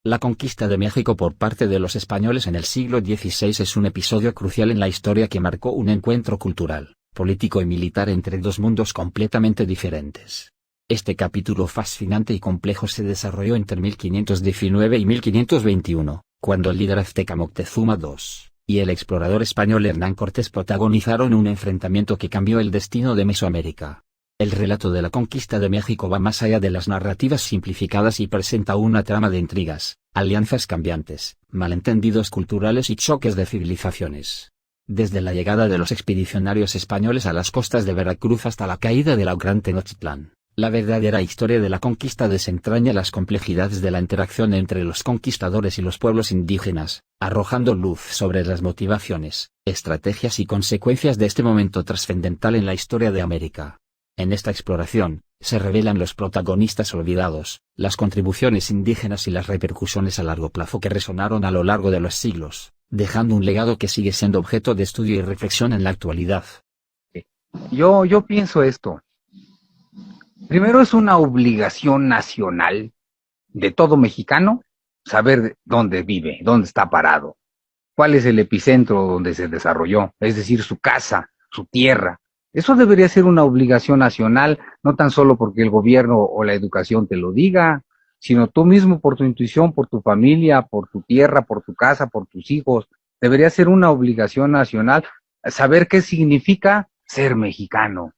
La conquista de México por parte de los españoles en el siglo XVI es un episodio crucial en la historia que marcó un encuentro cultural, político y militar entre dos mundos completamente diferentes. Este capítulo fascinante y complejo se desarrolló entre 1519 y 1521, cuando el líder azteca Moctezuma II y el explorador español Hernán Cortés protagonizaron un enfrentamiento que cambió el destino de Mesoamérica. El relato de la conquista de México va más allá de las narrativas simplificadas y presenta una trama de intrigas, alianzas cambiantes, malentendidos culturales y choques de civilizaciones. Desde la llegada de los expedicionarios españoles a las costas de Veracruz hasta la caída de la Gran Tenochtitlán, la verdadera historia de la conquista desentraña las complejidades de la interacción entre los conquistadores y los pueblos indígenas, arrojando luz sobre las motivaciones, estrategias y consecuencias de este momento trascendental en la historia de América. En esta exploración, se revelan los protagonistas olvidados, las contribuciones indígenas y las repercusiones a largo plazo que resonaron a lo largo de los siglos, dejando un legado que sigue siendo objeto de estudio y reflexión en la actualidad. Yo pienso esto. Primero, es una obligación nacional de todo mexicano saber dónde vive, dónde está parado, cuál es el epicentro donde se desarrolló, es decir, su casa, su tierra. Eso debería ser una obligación nacional, no tan solo porque el gobierno o la educación te lo diga, sino tú mismo por tu intuición, por tu familia, por tu tierra, por tu casa, por tus hijos. Debería ser una obligación nacional saber qué significa ser mexicano.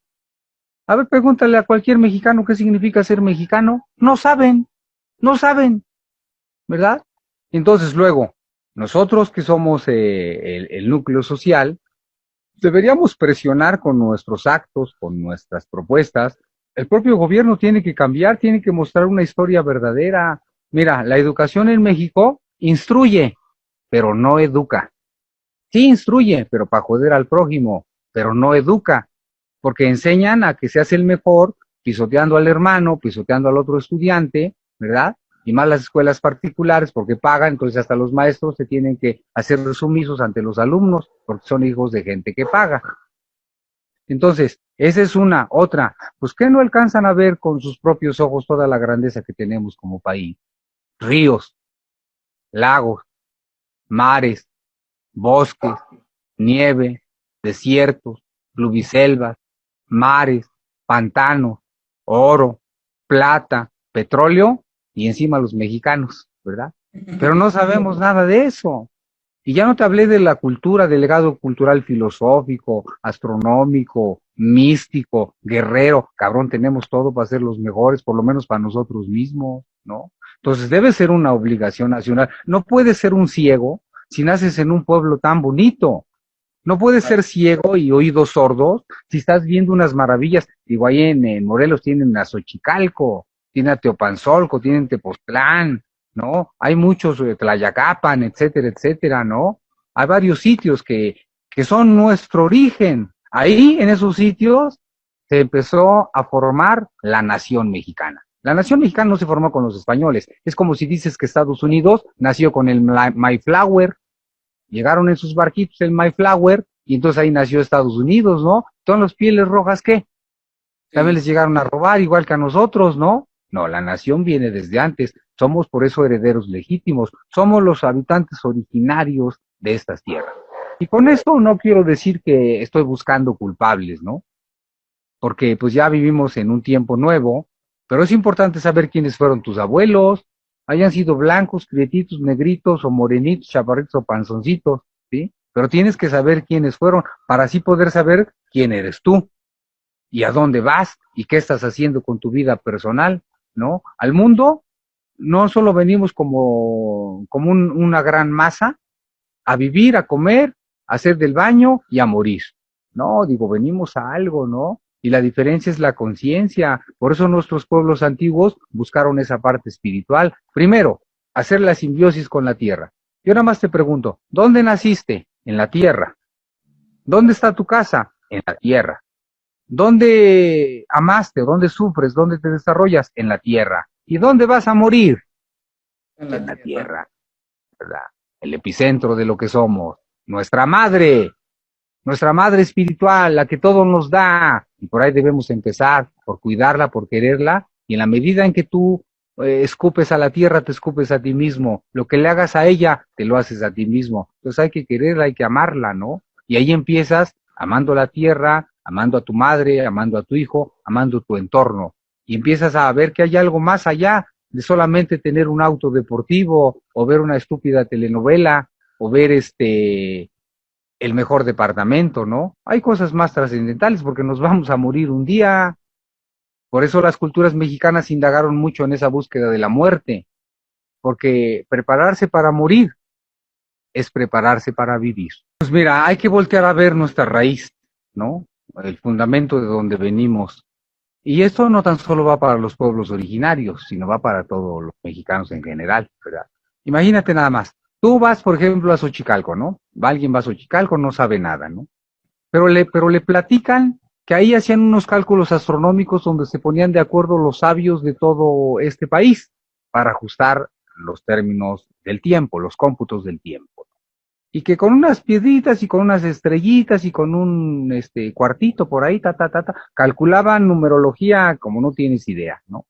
A ver, pregúntale a cualquier mexicano qué significa ser mexicano. No saben, ¿verdad? Entonces luego, nosotros que somos el núcleo social, deberíamos presionar con nuestros actos, con nuestras propuestas. El propio gobierno tiene que cambiar, tiene que mostrar una historia verdadera. Mira, la educación en México instruye, pero no educa. Sí instruye, pero para joder al prójimo, pero no educa, porque enseñan a que seas el mejor, pisoteando al hermano, pisoteando al otro estudiante, ¿verdad? Y más las escuelas particulares porque pagan, entonces hasta los maestros se tienen que hacer sumisos ante los alumnos porque son hijos de gente que paga. Entonces, esa es una. Otra, pues que no alcanzan a ver con sus propios ojos toda la grandeza que tenemos como país. Ríos, lagos, mares, bosques, nieve, desiertos, pluviselvas, mares, pantanos, oro, plata, petróleo y encima los mexicanos, ¿verdad? Pero no sabemos nada de eso. Y ya no te hablé de la cultura, del legado cultural filosófico, astronómico, místico, guerrero. Cabrón, tenemos todo para ser los mejores, por lo menos para nosotros mismos, ¿no? Entonces debe ser una obligación nacional. No puedes ser un ciego si naces en un pueblo tan bonito. No puedes ser ciego y oídos sordos si estás viendo unas maravillas. Digo, ahí en Morelos tienen a Xochicalco, tienen a Teopanzolco, tienen Tepoztlán, ¿no? Hay muchos, Tlayacapan, etcétera, etcétera, ¿no? Hay varios sitios que son nuestro origen. Ahí, en esos sitios, se empezó a formar la nación mexicana. La nación mexicana no se formó con los españoles. Es como si dices que Estados Unidos nació con el Mayflower. Llegaron en sus barquitos el Mayflower y entonces ahí nació Estados Unidos, ¿no? Todos los pieles rojas, ¿qué? También les llegaron a robar igual que a nosotros, ¿no? No, la nación viene desde antes. Somos por eso herederos legítimos. Somos los habitantes originarios de estas tierras. Y con esto no quiero decir que estoy buscando culpables, ¿no? Porque pues ya vivimos en un tiempo nuevo, pero es importante saber quiénes fueron tus abuelos, hayan sido blancos, prietitos, negritos o morenitos, chaparritos o panzoncitos, ¿sí? Pero tienes que saber quiénes fueron para así poder saber quién eres tú y a dónde vas y qué estás haciendo con tu vida personal, ¿no? Al mundo no solo venimos como una gran masa a vivir, a comer, a hacer del baño y a morir. No, digo, venimos a algo, ¿no? Y la diferencia es la conciencia. Por eso nuestros pueblos antiguos buscaron esa parte espiritual. Primero, hacer la simbiosis con la tierra. Yo nada más te pregunto, ¿dónde naciste? En la tierra. ¿Dónde está tu casa? En la tierra. ¿Dónde amaste? ¿Dónde sufres? ¿Dónde te desarrollas? En la tierra. ¿Y dónde vas a morir? En la tierra, ¿verdad? El epicentro de lo que somos. Nuestra madre espiritual, la que todo nos da, y por ahí debemos empezar, por cuidarla, por quererla, y en la medida en que tú escupes a la tierra, te escupes a ti mismo. Lo que le hagas a ella, te lo haces a ti mismo. Entonces hay que quererla, hay que amarla, ¿no? Y ahí empiezas amando la tierra, amando a tu madre, amando a tu hijo, amando tu entorno. Y empiezas a ver que hay algo más allá de solamente tener un auto deportivo o ver una estúpida telenovela o ver el mejor departamento, ¿no? Hay cosas más trascendentales porque nos vamos a morir un día. Por eso las culturas mexicanas indagaron mucho en esa búsqueda de la muerte, porque prepararse para morir es prepararse para vivir. Pues mira, hay que voltear a ver nuestra raíz, ¿no? El fundamento de donde venimos. Y esto no tan solo va para los pueblos originarios, sino va para todos los mexicanos en general, ¿verdad? Imagínate nada más. Tú vas, por ejemplo, a Xochicalco, ¿no? Alguien va a Xochicalco, no sabe nada, ¿no? Pero le platican que ahí hacían unos cálculos astronómicos donde se ponían de acuerdo los sabios de todo este país para ajustar los términos del tiempo, los cómputos del tiempo. Y que con unas piedritas y con unas estrellitas y con un cuartito por ahí, calculaban numerología como no tienes idea, ¿no?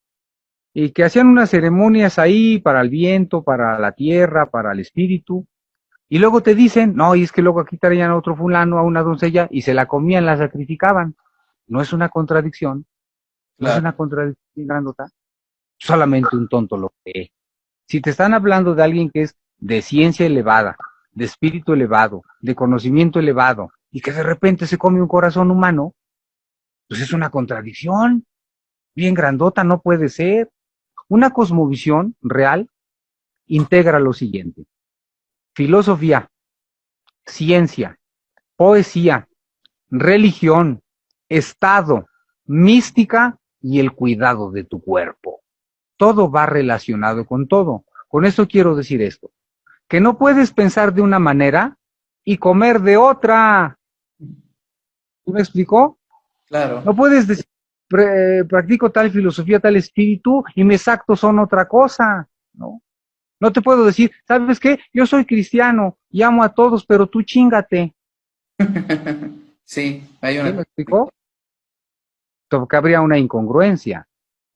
Y que hacían unas ceremonias ahí para el viento, para la tierra, para el espíritu. Y luego te dicen, no, y es que luego aquí traían a otro fulano, a una doncella, y se la comían, la sacrificaban. No es una contradicción, no es una contradicción grandota, solamente un tonto lo cree. Si te están hablando de alguien que es de ciencia elevada, de espíritu elevado, de conocimiento elevado, y que de repente se come un corazón humano, pues es una contradicción, bien grandota, no puede ser. Una cosmovisión real integra lo siguiente: filosofía, ciencia, poesía, religión, estado, mística y el cuidado de tu cuerpo. Todo va relacionado con todo. Con esto quiero decir esto, que no puedes pensar de una manera y comer de otra. ¿Sí me explicó? Claro. No puedes decir, practico tal filosofía, tal espíritu y mis actos son otra cosa, ¿no? No te puedo decir, ¿sabes qué? Yo soy cristiano y amo a todos, pero tú chíngate. Sí, hay una... ¿Sí me explicó? Porque habría una incongruencia,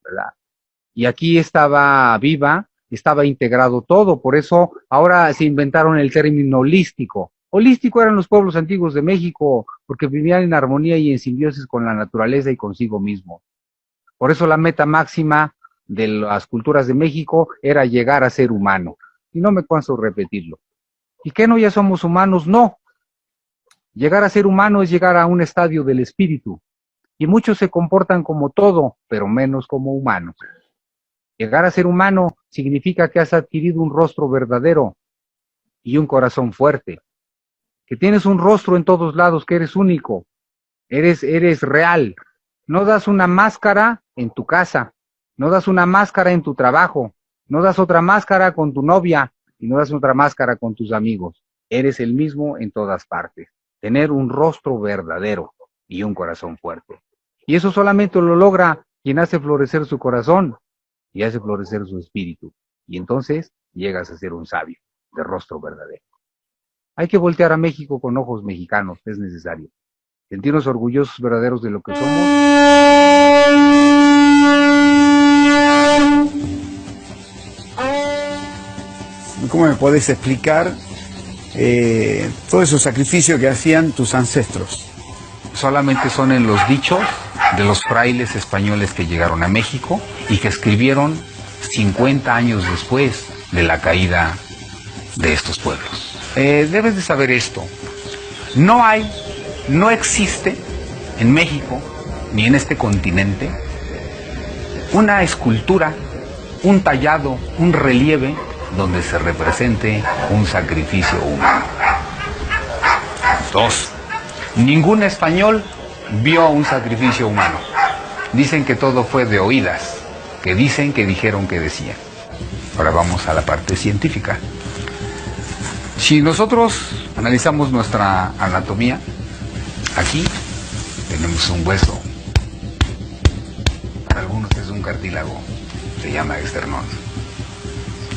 ¿verdad? Y aquí estaba viva, estaba integrado todo, por eso ahora se inventaron el término holístico. Holístico eran los pueblos antiguos de México, porque vivían en armonía y en simbiosis con la naturaleza y consigo mismo. Por eso la meta máxima de las culturas de México era llegar a ser humano. Y no me canso de repetirlo. ¿Y qué no ya somos humanos? No. Llegar a ser humano es llegar a un estadio del espíritu. Y muchos se comportan como todo, pero menos como humanos. Llegar a ser humano significa que has adquirido un rostro verdadero y un corazón fuerte. Que tienes un rostro en todos lados, que eres único. Eres real. No das una máscara en tu casa. No das una máscara en tu trabajo. No das otra máscara con tu novia. Y no das otra máscara con tus amigos. Eres el mismo en todas partes. Tener un rostro verdadero y un corazón fuerte. Y eso solamente lo logra quien hace florecer su corazón y hace florecer su espíritu. Y entonces llegas a ser un sabio de rostro verdadero. Hay que voltear a México con ojos mexicanos, es necesario. Sentirnos orgullosos verdaderos de lo que somos. ¿Cómo me podés explicar todos esos sacrificios que hacían tus ancestros? Solamente son en los dichos de los frailes españoles que llegaron a México y que escribieron 50 años después de la caída de estos pueblos. Debes de saber esto. No existe en México ni en este continente una escultura, un tallado, un relieve donde se represente un sacrificio humano. 2. Ningún español vio un sacrificio humano. Dicen que todo fue de oídas, que dicen que dijeron que decían. Ahora vamos a la parte científica. Si nosotros analizamos nuestra anatomía, aquí tenemos un hueso. Para algunos es un cartílago, se llama esternón,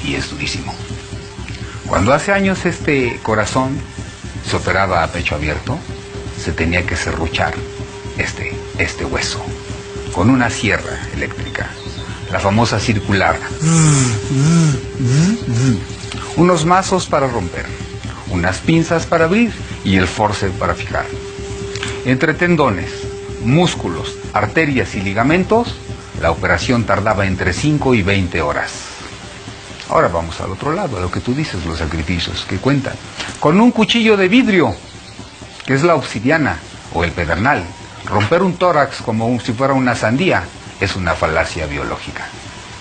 y es durísimo. Cuando hace años este corazón se operaba a pecho abierto, se tenía que serruchar este hueso con una sierra eléctrica. la famosa circular. Unos mazos para romper, unas pinzas para abrir y el forceps para fijar. Entre tendones, músculos, arterias y ligamentos, la operación tardaba entre 5 y 20 horas. Ahora vamos al otro lado, a lo que tú dices, los sacrificios que cuentan. Con un cuchillo de vidrio, que es la obsidiana o el pedernal, romper un tórax como si fuera una sandía es una falacia biológica.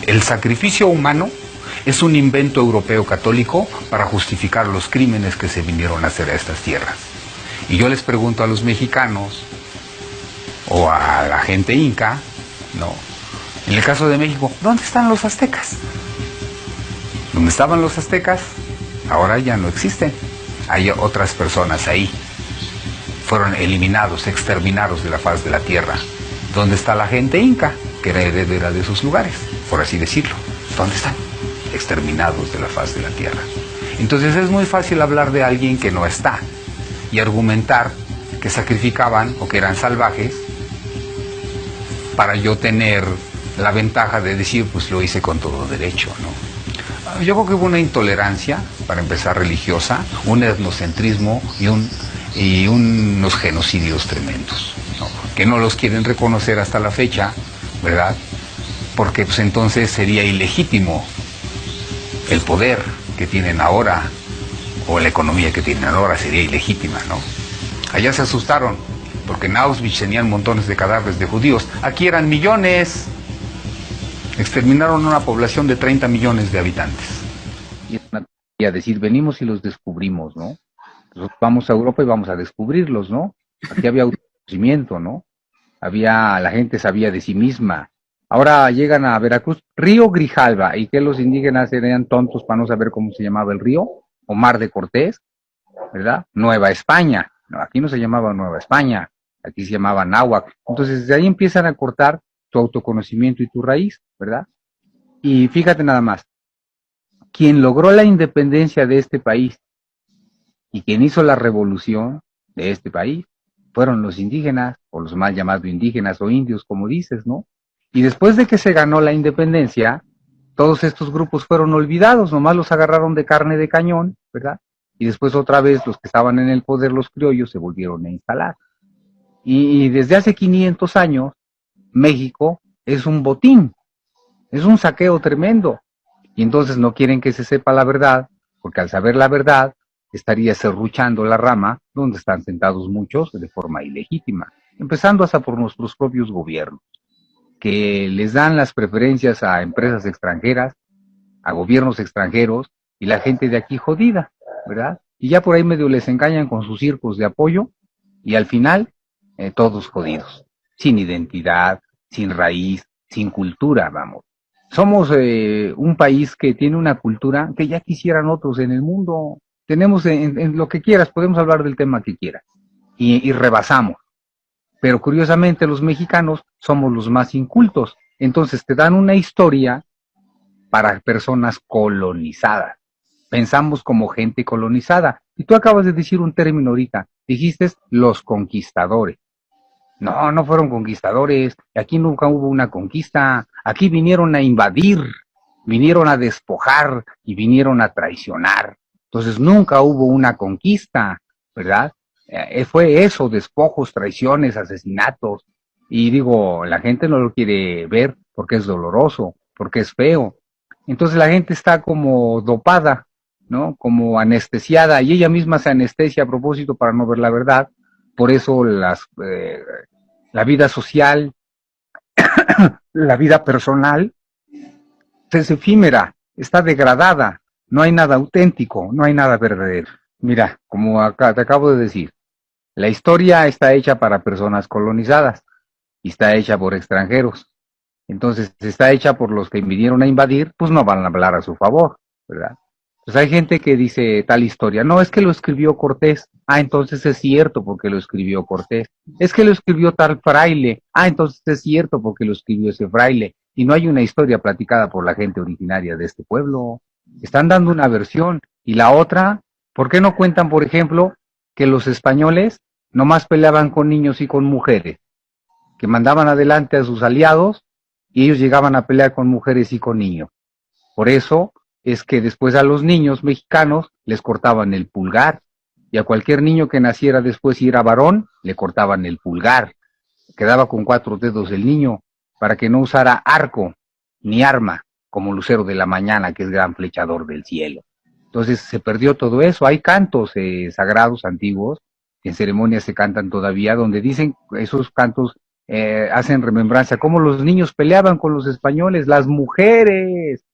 El sacrificio humano es un invento europeo católico para justificar los crímenes que se vinieron a hacer a estas tierras. Y yo les pregunto a los mexicanos o a la gente inca, ¿no? En el caso de México, ¿dónde están los aztecas? ¿Dónde estaban los aztecas? Ahora ya no existen. Hay otras personas ahí. Fueron eliminados, exterminados de la faz de la tierra. ¿Dónde está la gente inca, que era heredera de esos lugares, por así decirlo? ¿Dónde están? Exterminados de la faz de la tierra. Entonces es muy fácil hablar de alguien que no está y argumentar que sacrificaban o que eran salvajes para yo tener la ventaja de decir, pues lo hice con todo derecho, ¿no? Yo creo que hubo una intolerancia, para empezar, religiosa, un etnocentrismo y unos genocidios tremendos, ¿no? Que no los quieren reconocer hasta la fecha, ¿verdad? Porque pues entonces sería ilegítimo el poder que tienen ahora, o la economía que tienen ahora sería ilegítima, ¿no? Allá se asustaron, porque en Auschwitz tenían montones de cadáveres de judíos, aquí eran millones. Exterminaron una población de 30 millones de habitantes. Y a decir, venimos y los descubrimos, ¿no? Nosotros vamos a Europa y vamos a descubrirlos, ¿no? Aquí había autoconocimiento, ¿no? La gente sabía de sí misma. Ahora llegan a Veracruz, Río Grijalva, y que los indígenas eran tontos para no saber cómo se llamaba el río, o Mar de Cortés, ¿verdad? Nueva España. No, aquí no se llamaba Nueva España, aquí se llamaba Náhuac. Entonces, desde ahí empiezan a cortar tu autoconocimiento y tu raíz, ¿verdad? Y fíjate nada más, quien logró la independencia de este país y quien hizo la revolución de este país fueron los indígenas, o los mal llamados indígenas o indios, como dices, ¿no? Y después de que se ganó la independencia, todos estos grupos fueron olvidados, nomás los agarraron de carne de cañón, ¿verdad? Y después otra vez los que estaban en el poder, los criollos, se volvieron a instalar. Y desde hace 500 años, México es un botín, es un saqueo tremendo. Y entonces no quieren que se sepa la verdad, porque al saber la verdad, estaría serruchando la rama donde están sentados muchos de forma ilegítima, empezando hasta por nuestros propios gobiernos, que les dan las preferencias a empresas extranjeras, a gobiernos extranjeros, y la gente de aquí jodida, ¿verdad? Y ya por ahí medio les engañan con sus circos de apoyo, y al final, todos jodidos, sin identidad, sin raíz, sin cultura, vamos. Somos un país que tiene una cultura que ya quisieran otros en el mundo. Tenemos en lo que quieras, podemos hablar del tema que quieras, y rebasamos. Pero curiosamente los mexicanos somos los más incultos. Entonces te dan una historia para personas colonizadas. Pensamos como gente colonizada. Y tú acabas de decir un término ahorita. Dijiste los conquistadores. No, no fueron conquistadores. Aquí nunca hubo una conquista. Aquí vinieron a invadir, vinieron a despojar y vinieron a traicionar. Entonces nunca hubo una conquista, ¿verdad? Fue eso, despojos, traiciones, asesinatos. Y digo, la gente no lo quiere ver porque es doloroso, porque es feo. Entonces la gente está como dopada, ¿no? Como anestesiada, y ella misma se anestesia a propósito para no ver la verdad. Por eso la vida social, la vida personal, es efímera, está degradada, no hay nada auténtico, no hay nada verdadero. Mira, como acá te acabo de decir, la historia está hecha para personas colonizadas y está hecha por extranjeros. Entonces, si está hecha por los que vinieron a invadir, pues no van a hablar a su favor, ¿verdad? Pues hay gente que dice tal historia, no, es que lo escribió Cortés. Ah, entonces es cierto porque lo escribió Cortés. Es que lo escribió tal fraile. Ah, entonces es cierto porque lo escribió ese fraile. Y no hay una historia platicada por la gente originaria de este pueblo. Están dando una versión. Y la otra, ¿por qué no cuentan, por ejemplo, que los españoles nomás peleaban con niños y con mujeres? Que mandaban adelante a sus aliados y ellos llegaban a pelear con mujeres y con niños. Por eso es que después a los niños mexicanos les cortaban el pulgar, y a cualquier niño que naciera después si era varón, le cortaban el pulgar. Quedaba con 4 dedos el niño, para que no usara arco ni arma, como Lucero de la Mañana, que es gran flechador del cielo. Entonces se perdió todo eso. Hay cantos sagrados antiguos, que en ceremonias se cantan todavía, donde dicen, esos cantos hacen remembranza, cómo los niños peleaban con los españoles, las mujeres,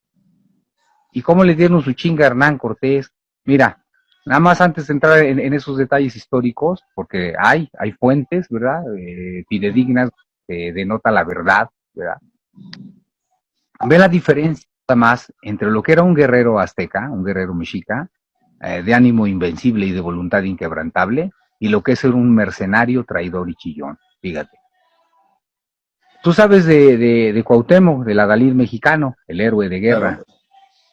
y cómo le dieron su chinga a Hernán Cortés. Mira, nada más antes de entrar en esos detalles históricos, porque hay fuentes, ¿verdad? Fidedignas, que denota la verdad, ¿verdad? Ve la diferencia más entre lo que era un guerrero azteca, un guerrero mexica, de ánimo invencible y de voluntad inquebrantable, y lo que es ser un mercenario, traidor y chillón. Fíjate. Tú sabes de Cuauhtémoc, del adalid mexicano, el héroe de guerra, claro,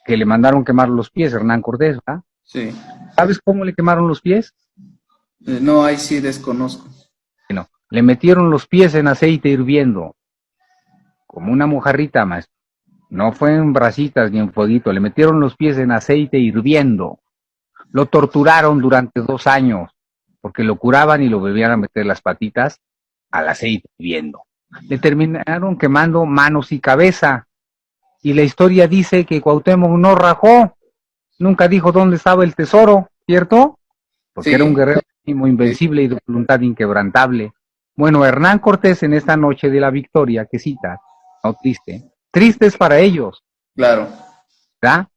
que le mandaron quemar los pies, Hernán Cortés, ¿verdad? Sí. ¿Sabes cómo le quemaron los pies? No, ahí sí desconozco. Bueno, le metieron los pies en aceite hirviendo, como una mojarrita, más. No fue en brasitas ni en fueguito, le metieron los pies en aceite hirviendo. Lo torturaron durante 2 años, porque lo curaban y lo volvían a meter las patitas al aceite hirviendo. Le terminaron quemando manos y cabeza. Y la historia dice que Cuauhtémoc no rajó, nunca dijo dónde estaba el tesoro, ¿cierto? Porque sí, era un guerrero invencible y de voluntad inquebrantable. Bueno, Hernán Cortés en esta noche de la victoria, que cita, no triste, triste es para ellos. Claro. ¿Verdad?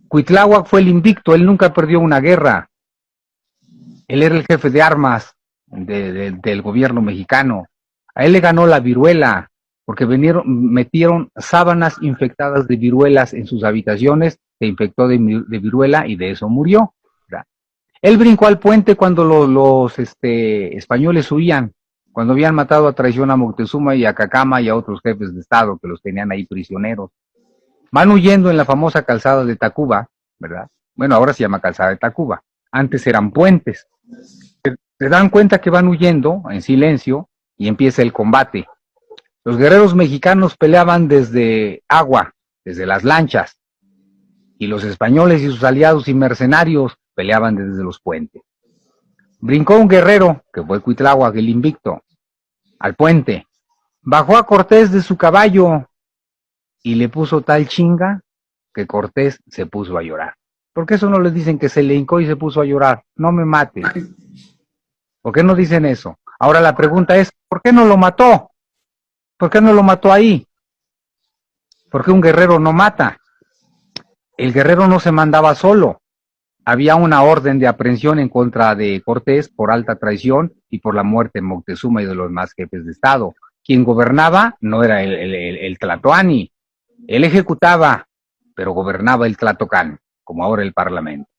Cuitláhuac fue el invicto, él nunca perdió una guerra. Él era el jefe de armas del gobierno mexicano. A él le ganó la viruela, porque metieron sábanas infectadas de viruelas en sus habitaciones, se infectó de viruela y de eso murió. ¿Verdad? Él brincó al puente cuando los españoles huían, cuando habían matado a traición a Moctezuma y a Cacama y a otros jefes de estado que los tenían ahí prisioneros. Van huyendo en la famosa calzada de Tacuba, ¿verdad? Bueno, ahora se llama calzada de Tacuba. Antes eran puentes. Se dan cuenta que van huyendo en silencio y empieza el combate. Los guerreros mexicanos peleaban desde agua, desde las lanchas, y los españoles y sus aliados y mercenarios peleaban desde los puentes. Brincó un guerrero, que fue Cuitláhuac, el invicto, al puente. Bajó a Cortés de su caballo y le puso tal chinga que Cortés se puso a llorar. ¿Por qué eso no les dicen que se le hincó y se puso a llorar? No me mates. ¿Por qué no dicen eso? Ahora la pregunta es, ¿por qué no lo mató? ¿Por qué no lo mató ahí? ¿Por qué un guerrero no mata? El guerrero no se mandaba solo. Había una orden de aprehensión en contra de Cortés por alta traición y por la muerte de Moctezuma y de los demás jefes de estado. Quien gobernaba no era el Tlatoani. Él ejecutaba, pero gobernaba el Tlatocán, como ahora el Parlamento.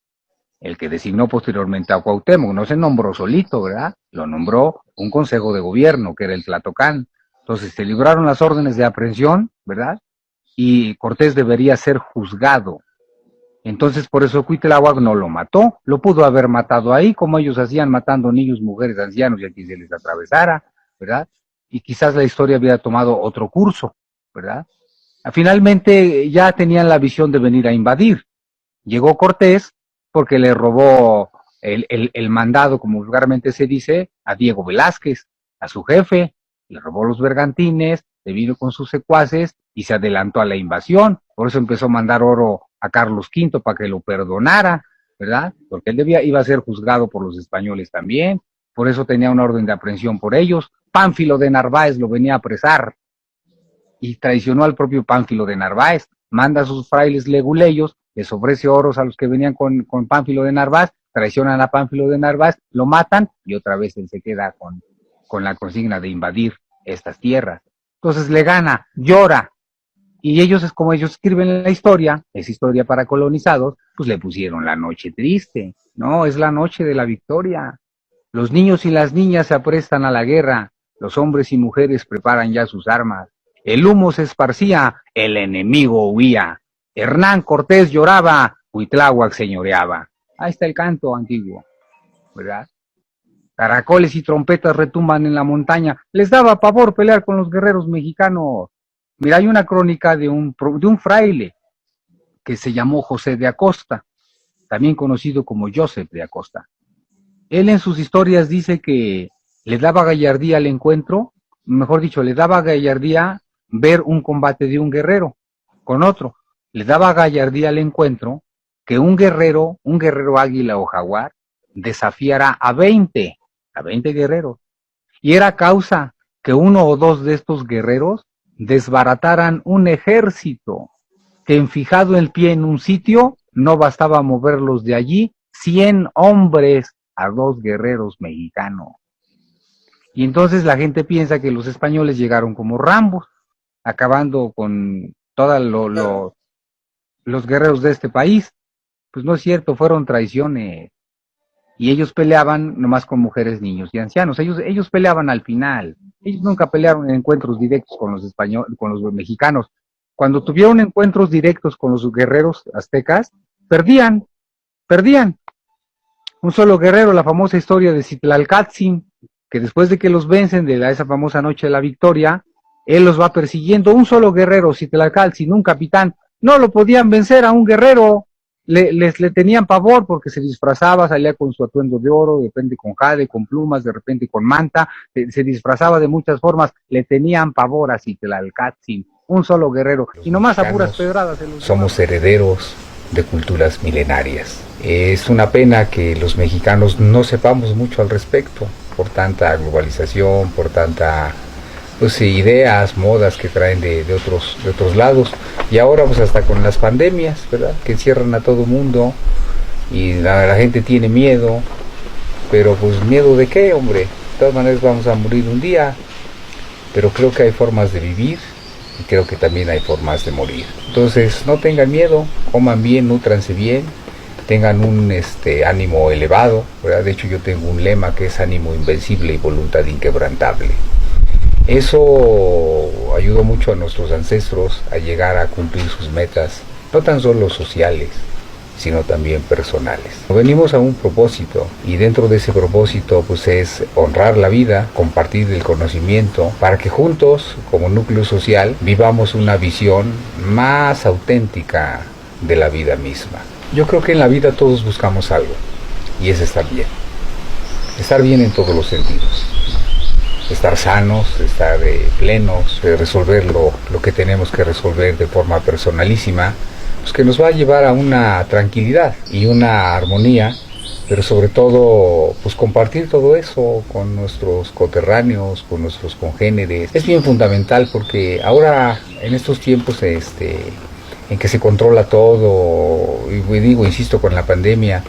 El que designó posteriormente a Cuauhtémoc, no se nombró solito, ¿verdad? Lo nombró un consejo de gobierno, que era el Tlatocán. Entonces se libraron las órdenes de aprehensión, ¿verdad? Y Cortés debería ser juzgado. Entonces por eso Cuitláhuac no lo mató, lo pudo haber matado ahí, como ellos hacían, matando niños, mujeres, ancianos y a quien se les atravesara, ¿verdad? Y quizás la historia hubiera tomado otro curso, ¿verdad? Finalmente ya tenían la visión de venir a invadir. Llegó Cortés porque le robó el mandado, como vulgarmente se dice, a Diego Velázquez, a su jefe, le robó los bergantines, se vino con sus secuaces y se adelantó a la invasión. Por eso empezó a mandar oro a Carlos V para que lo perdonara, ¿verdad? Porque él iba a ser juzgado por los españoles también. Por eso tenía una orden de aprehensión por ellos. Pánfilo de Narváez lo venía a apresar y traicionó al propio Pánfilo de Narváez. Manda a sus frailes leguleyos, les ofrece oros a los que venían con Pánfilo de Narváez, traicionan a Pánfilo de Narváez, lo matan y otra vez él se queda con la consigna de invadir estas tierras. Entonces le gana, llora, y ellos, como ellos escriben la historia, es historia para colonizados, pues le pusieron la noche triste. No, es la noche de la victoria. Los niños y las niñas se aprestan a la guerra, los hombres y mujeres preparan ya sus armas. El humo se esparcía, el enemigo huía. Hernán Cortés lloraba, Cuitláhuac señoreaba. Ahí está el canto antiguo, ¿verdad? Caracoles y trompetas retumban en la montaña. Les daba pavor pelear con los guerreros mexicanos. Mira, hay una crónica de un fraile que se llamó José de Acosta, también conocido como Joseph de Acosta. Él en sus historias dice que le daba gallardía al encuentro, mejor dicho, le daba gallardía ver un combate de un guerrero con otro. Le daba gallardía al encuentro que un guerrero águila o jaguar, desafiara a 20 guerreros. Y era causa que uno o dos de estos guerreros desbarataran un ejército que enfijado el pie en un sitio no bastaba moverlos de allí 100 hombres a 2 guerreros mexicanos. Y entonces la gente piensa que los españoles llegaron como Rambos, acabando con todos los guerreros de este país. Pues no es cierto, fueron traiciones. Y ellos peleaban nomás con mujeres, niños y ancianos. Ellos peleaban al final. Ellos nunca pelearon en encuentros directos con los españoles, con los mexicanos. Cuando tuvieron encuentros directos con los guerreros aztecas, perdían. Un solo guerrero, la famosa historia de Citlalcatzin, que después de que los vencen de esa famosa noche de la victoria, él los va persiguiendo. Un solo guerrero, Citlalcatzin, un capitán, no lo podían vencer a un guerrero. Le tenían pavor porque se disfrazaba, salía con su atuendo de oro, de repente con jade, con plumas, de repente con manta, se disfrazaba de muchas formas, le tenían pavor a Citlalcatzin, un solo guerrero, y nomás a puras pedradas. Somos herederos de culturas milenarias. Es una pena que los mexicanos no sepamos mucho al respecto, por tanta globalización, por tanta ideas, modas que traen de otros lados, y ahora pues hasta con las pandemias, ¿verdad?, que encierran a todo mundo y la gente tiene miedo, pero pues miedo de qué, hombre, de todas maneras vamos a morir un día, pero creo que hay formas de vivir y creo que también hay formas de morir. Entonces no tengan miedo, coman bien, nútranse bien, tengan un ánimo elevado, ¿verdad? De hecho yo tengo un lema que es ánimo invencible y voluntad inquebrantable. Eso ayudó mucho a nuestros ancestros a llegar a cumplir sus metas, no tan solo sociales, sino también personales. Venimos a un propósito, y dentro de ese propósito pues es honrar la vida, compartir el conocimiento, para que juntos, como núcleo social, vivamos una visión más auténtica de la vida misma. Yo creo que en la vida todos buscamos algo, y es estar bien en todos los sentidos. Estar sanos, estar plenos, resolver lo que tenemos que resolver de forma personalísima, pues que nos va a llevar a una tranquilidad y una armonía, pero sobre todo pues compartir todo eso con nuestros coterráneos, con nuestros congéneres. Es bien fundamental porque ahora en estos tiempos en que se controla todo, y insisto, con la pandemia,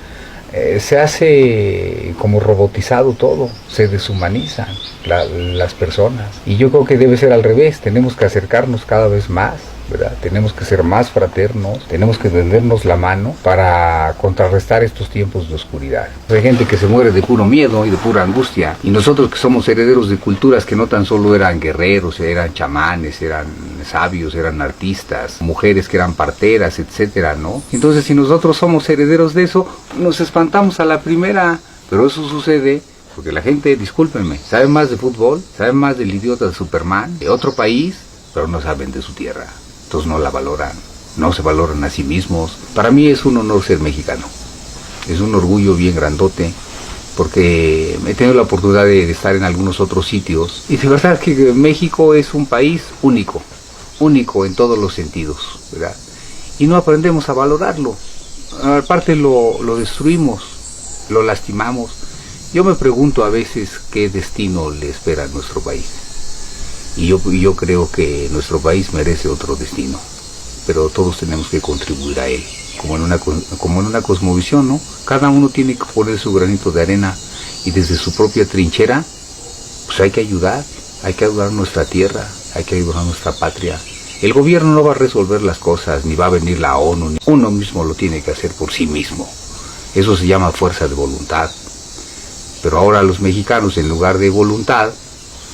se hace como robotizado todo, se deshumanizan las personas, y yo creo que debe ser al revés. Tenemos que acercarnos cada vez más, ¿verdad? Tenemos que ser más fraternos, tenemos que tendernos la mano para contrarrestar estos tiempos de oscuridad. Hay gente que se muere de puro miedo y de pura angustia, y nosotros que somos herederos de culturas que no tan solo eran guerreros, eran chamanes, eran sabios, eran artistas, mujeres que eran parteras, etcétera, ¿no? Entonces, si nosotros somos herederos de eso, nos espantamos a la primera, pero eso sucede porque la gente, discúlpenme, sabe más de fútbol, sabe más del idiota de Superman, de otro país, pero no saben de su tierra. Entonces no la valoran, no se valoran a sí mismos. Para mí es un honor ser mexicano, es un orgullo bien grandote, porque he tenido la oportunidad de estar en algunos otros sitios, y de verdad que México es un país único en todos los sentidos, ¿verdad? Y no aprendemos a valorarlo, aparte lo destruimos, lo lastimamos. Yo me pregunto a veces qué destino le espera a nuestro país. Y yo creo que nuestro país merece otro destino, pero todos tenemos que contribuir a él, como en una cosmovisión, ¿no? Cada uno tiene que poner su granito de arena, y desde su propia trinchera, pues hay que ayudar a nuestra tierra, hay que ayudar a nuestra patria. El gobierno no va a resolver las cosas, ni va a venir la ONU, uno mismo lo tiene que hacer por sí mismo. Eso se llama fuerza de voluntad. Pero ahora los mexicanos, en lugar de voluntad,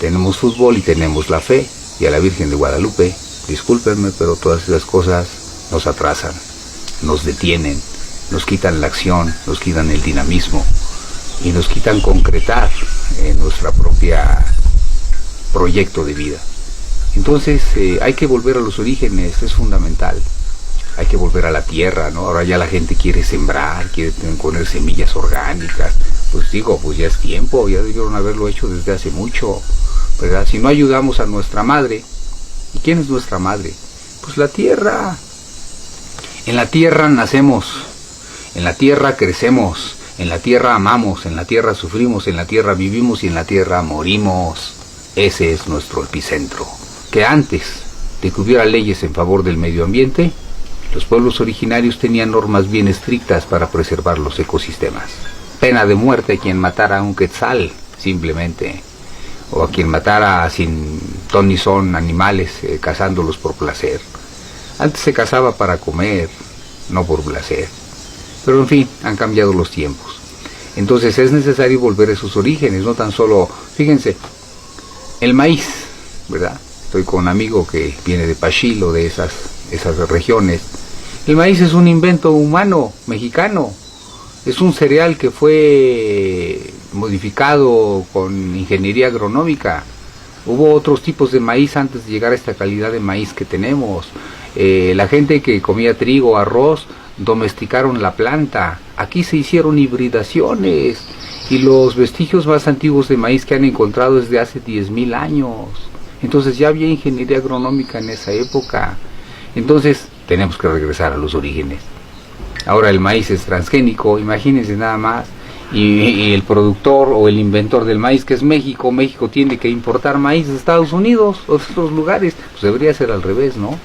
tenemos fútbol y tenemos la fe, y a la Virgen de Guadalupe. Discúlpenme, pero todas esas cosas nos atrasan, nos detienen, nos quitan la acción, nos quitan el dinamismo, y nos quitan concretar en nuestra propia proyecto de vida. Entonces hay que volver a los orígenes, es fundamental. Hay que volver a la tierra, ¿no? Ahora ya la gente quiere sembrar, quiere poner semillas orgánicas. Pues digo, pues ya es tiempo, ya debieron haberlo hecho desde hace mucho, ¿verdad? Si no ayudamos a nuestra madre, ¿y quién es nuestra madre? Pues la tierra. En la tierra nacemos, en la tierra crecemos, en la tierra amamos, en la tierra sufrimos, en la tierra vivimos y en la tierra morimos. Ese es nuestro epicentro. Que antes de que hubiera leyes en favor del medio ambiente, los pueblos originarios tenían normas bien estrictas para preservar los ecosistemas. Pena de muerte a quien matara a un quetzal, simplemente, o a quien matara sin ton ni son animales, cazándolos por placer. Antes se cazaba para comer, no por placer. Pero en fin, han cambiado los tiempos. Entonces es necesario volver a esos orígenes, no tan solo, fíjense, el maíz, ¿verdad? Estoy con un amigo que viene de Pachilo, de esas regiones. El maíz es un invento humano, mexicano. Es un cereal que fue modificado con ingeniería agronómica. Hubo otros tipos de maíz antes de llegar a esta calidad de maíz que tenemos. La gente que comía trigo, arroz, domesticaron la planta. Aquí se hicieron hibridaciones. Y los vestigios más antiguos de maíz que han encontrado es de hace 10,000 años. Entonces ya había ingeniería agronómica en esa época. Entonces tenemos que regresar a los orígenes. Ahora el maíz es transgénico, imagínense nada más. Y el productor o el inventor del maíz, que es México, México tiene que importar maíz de Estados Unidos o de otros lugares. Pues debería ser al revés, ¿no?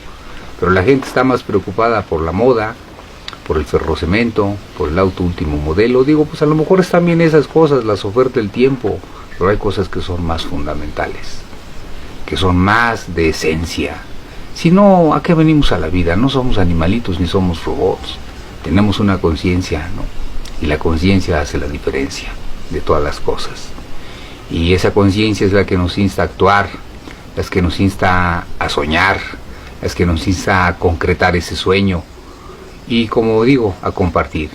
Pero la gente está más preocupada por la moda, por el ferrocemento, por el auto último modelo. Digo, pues a lo mejor están bien esas cosas, las ofertas del tiempo, pero hay cosas que son más fundamentales, que son más de esencia. Si no, ¿a qué venimos a la vida? No somos animalitos ni somos robots. Tenemos una conciencia, ¿no? Y la conciencia hace la diferencia de todas las cosas. Y esa conciencia es la que nos insta a actuar, la que nos insta a soñar, la que nos insta a concretar ese sueño. Y como digo, a compartir.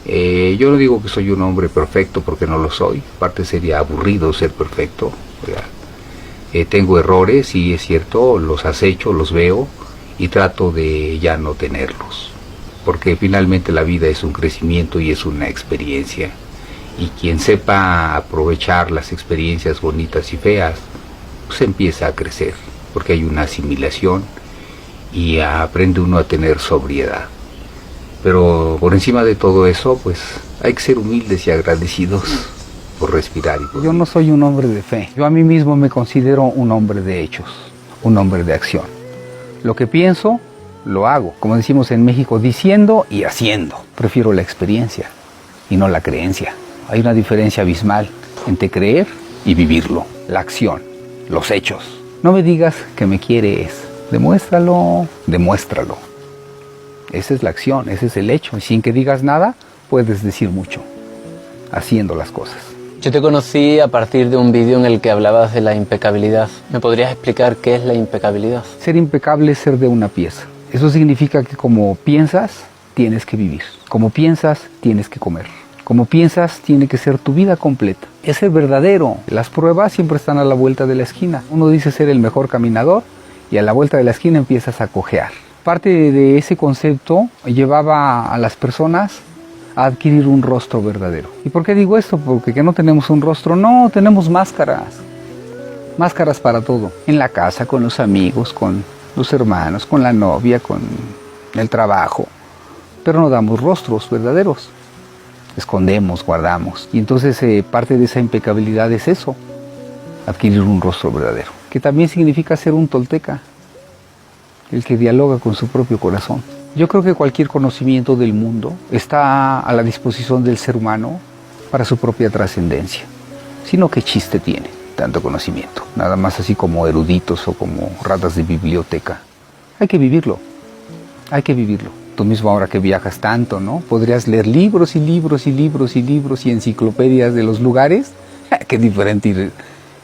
Yo no digo que soy un hombre perfecto porque no lo soy. Aparte sería aburrido ser perfecto, ¿verdad? Tengo errores y es cierto, los acecho, los veo y trato de ya no tenerlos. Porque finalmente la vida es un crecimiento y es una experiencia. Y quien sepa aprovechar las experiencias bonitas y feas, pues empieza a crecer. Porque hay una asimilación y aprende uno a tener sobriedad. Pero por encima de todo eso, pues hay que ser humildes y agradecidos por respirar. Yo no soy un hombre de fe. Yo a mí mismo me considero un hombre de hechos, un hombre de acción. Lo que pienso, lo hago. Como decimos en México, diciendo y haciendo. Prefiero la experiencia y no la creencia. Hay una diferencia abismal entre creer y vivirlo. La acción, los hechos. No me digas que me quieres. Demuéstralo, demuéstralo. Esa es la acción, ese es el hecho. Y sin que digas nada, puedes decir mucho, haciendo las cosas. Yo te conocí a partir de un vídeo en el que hablabas de la impecabilidad. ¿Me podrías explicar qué es la impecabilidad? Ser impecable es ser de una pieza. Eso significa que como piensas, tienes que vivir. Como piensas, tienes que comer. Como piensas, tiene que ser tu vida completa. Es ser verdadero. Las pruebas siempre están a la vuelta de la esquina. Uno dice ser el mejor caminador y a la vuelta de la esquina empiezas a cojear. Parte de ese concepto llevaba a las personas a adquirir un rostro verdadero. ¿Y por qué digo esto? Porque que no tenemos un rostro, no, tenemos máscaras. Máscaras para todo. En la casa, con los amigos, con los hermanos, con la novia, con el trabajo. Pero no damos rostros verdaderos. Escondemos, guardamos. Y entonces parte de esa impecabilidad es eso. Adquirir un rostro verdadero. Que también significa ser un tolteca. El que dialoga con su propio corazón. Yo creo que cualquier conocimiento del mundo está a la disposición del ser humano para su propia trascendencia. Sino qué chiste tiene tanto conocimiento, nada más así como eruditos o como ratas de biblioteca. Hay que vivirlo, hay que vivirlo. Tú mismo ahora que viajas tanto, ¿no? Podrías leer libros y libros y libros y libros y enciclopedias de los lugares. Qué diferente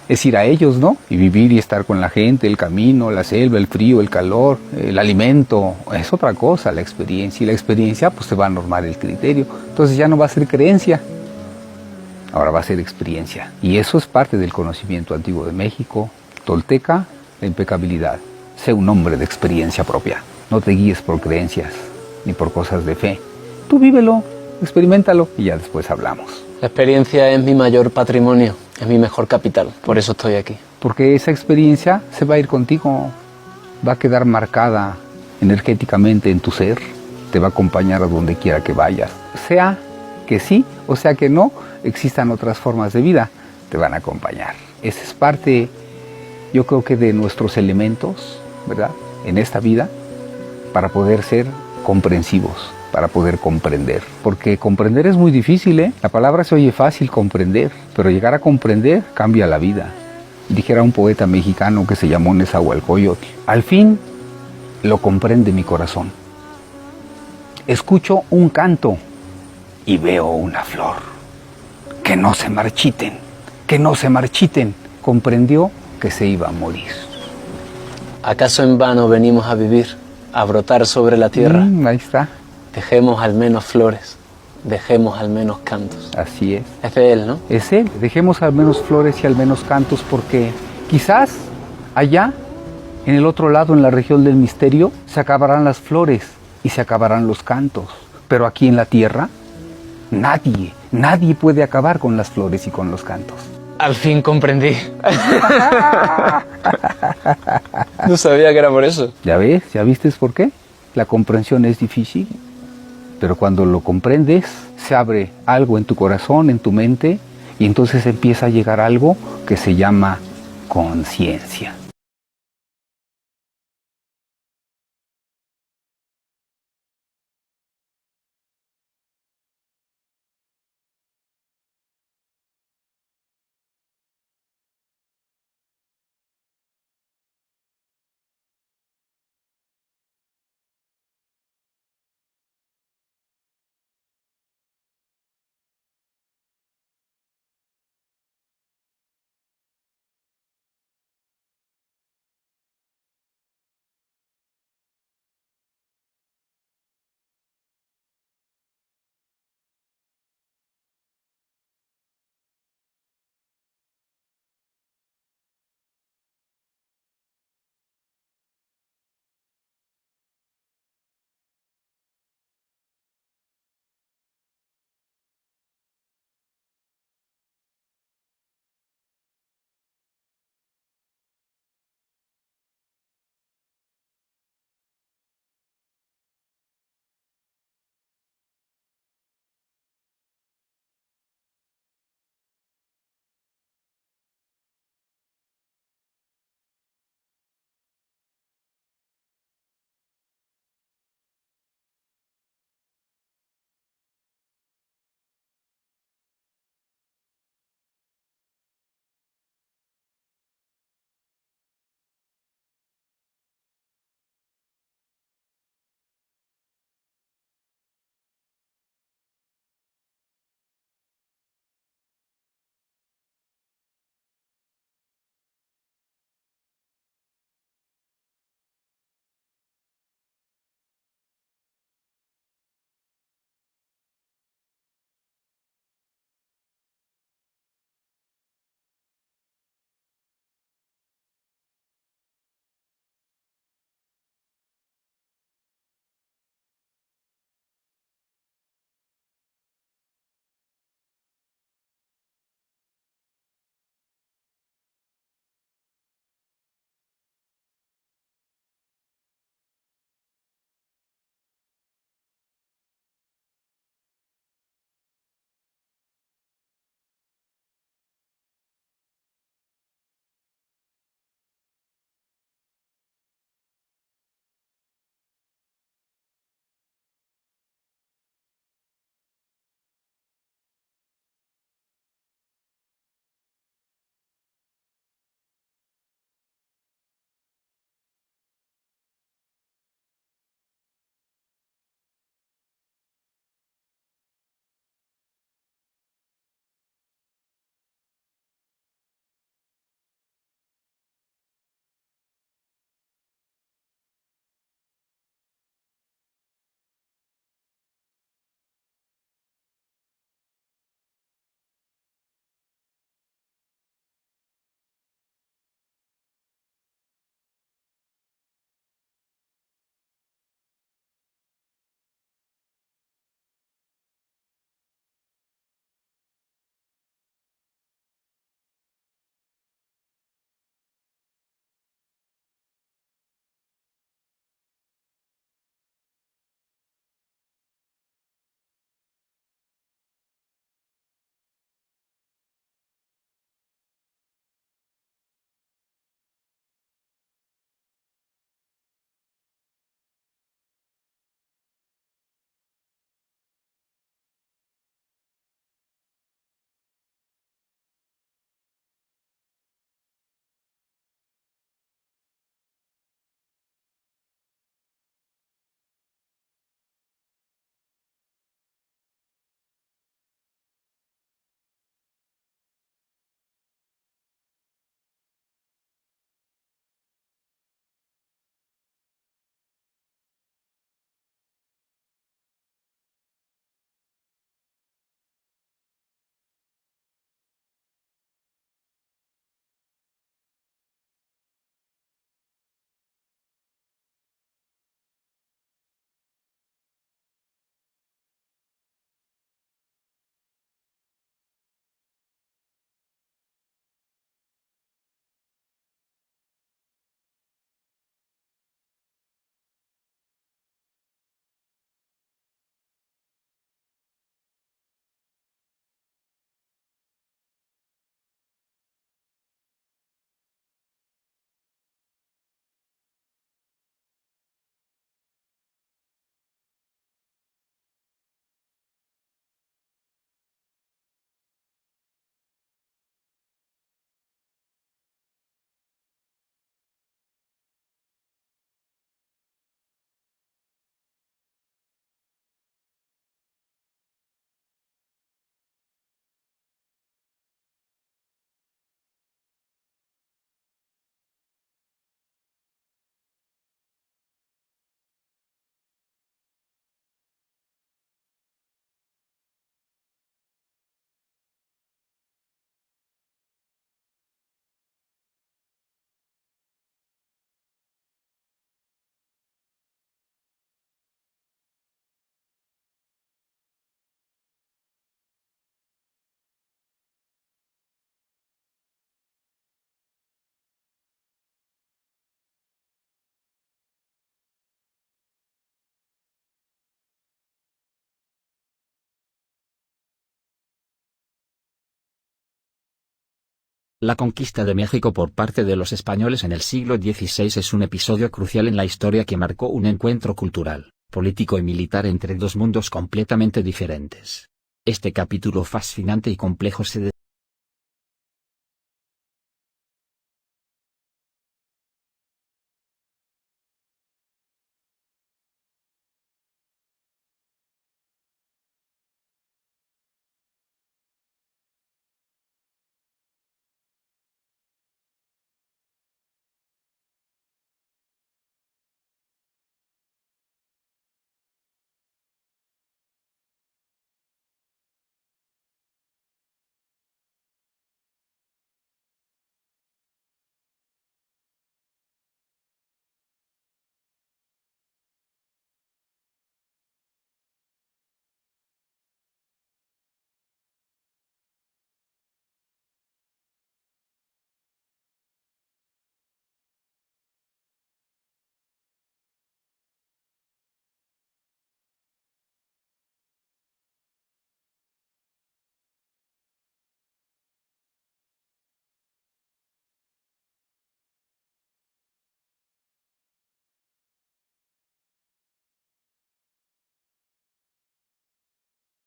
es ir a ellos, ¿no? Y vivir y estar con la gente, el camino, la selva, el frío, el calor, el alimento. Es otra cosa la experiencia. Y la experiencia pues te va a normar el criterio. Entonces ya no va a ser creencia. Ahora va a ser experiencia. Y eso es parte del conocimiento antiguo de México, tolteca, la impecabilidad. Sé un hombre de experiencia propia. No te guíes por creencias ni por cosas de fe. Tú vívelo, experiméntalo y ya después hablamos. La experiencia es mi mayor patrimonio, es mi mejor capital, por eso estoy aquí. Porque esa experiencia se va a ir contigo, va a quedar marcada energéticamente en tu ser, te va a acompañar a donde quiera que vayas. Sea que sí o sea que no, existan otras formas de vida, te van a acompañar. Esa es parte, yo creo que de nuestros elementos, ¿verdad? En esta vida, para poder ser comprensivos, para poder comprender. Porque comprender es muy difícil, ¿eh? La palabra se oye fácil, comprender, pero llegar a comprender cambia la vida. Dijera un poeta mexicano que se llamó Nezahualcóyotl: al fin lo comprende mi corazón. Escucho un canto y veo una flor. Que no se marchiten, que no se marchiten. Comprendió que se iba a morir. ¿Acaso en vano venimos a vivir, a brotar sobre la tierra? Ahí está. Dejemos al menos flores, dejemos al menos cantos. Así es. Es de él, ¿no? Es él. Dejemos al menos flores y al menos cantos, porque quizás allá, en el otro lado, en la región del misterio, se acabarán las flores y se acabarán los cantos. Pero aquí en la tierra, nadie puede acabar con las flores y con los cantos. Al fin comprendí. No sabía que era por eso. ¿Ya ves? ¿Ya viste por qué? La comprensión es difícil, pero cuando lo comprendes, se abre algo en tu corazón, en tu mente, y entonces empieza a llegar algo que se llama conciencia. La conquista de México por parte de los españoles en el siglo XVI es un episodio crucial en la historia que marcó un encuentro cultural, político y militar entre dos mundos completamente diferentes. Este capítulo fascinante y complejo se